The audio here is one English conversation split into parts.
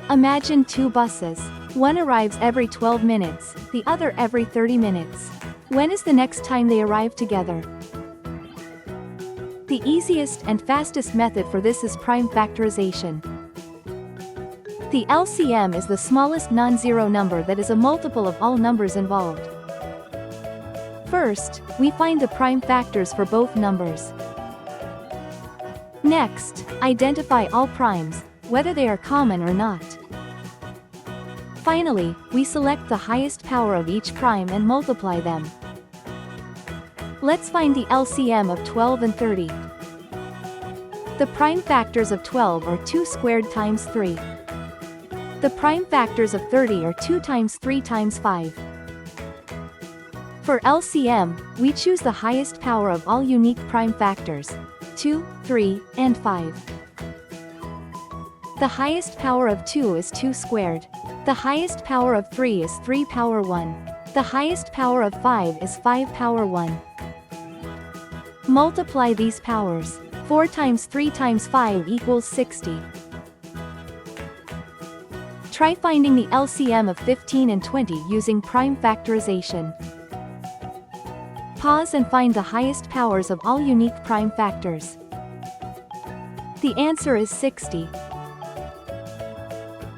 Imagine two buses. One arrives every 12 minutes, the other every 30 minutes. When is the next time they arrive together? The easiest and fastest method for this is prime factorization. The LCM is the smallest non-zero number that is a multiple of all numbers involved. First, we find the prime factors for both numbers. Next, identify all primes, whether they are common or not. Finally, we select the highest power of each prime and multiply them. Let's find the LCM of 12 and 30. The prime factors of 12 are 2 squared times 3. The prime factors of 30 are 2 times 3 times 5. For LCM, we choose the highest power of all unique prime factors, 2, 3, and 5. The highest power of 2 is 2 squared. The highest power of 3 is 3 power 1. The highest power of 5 is 5 power 1. Multiply these powers. 4 times 3 times 5 equals 60. Try finding the LCM of 15 and 20 using prime factorization. Pause and find the highest powers of all unique prime factors. The answer is 60.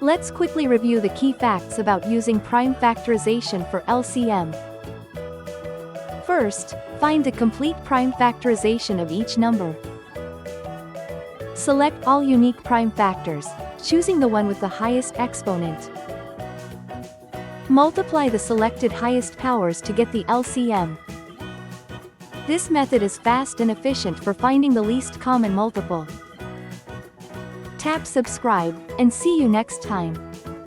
Let's quickly review the key facts about using prime factorization for LCM. First, find the complete prime factorization of each number. Select all unique prime factors, choosing the one with the highest exponent. Multiply the selected highest powers to get the LCM. This method is fast and efficient for finding the least common multiple. Tap subscribe, and see you next time.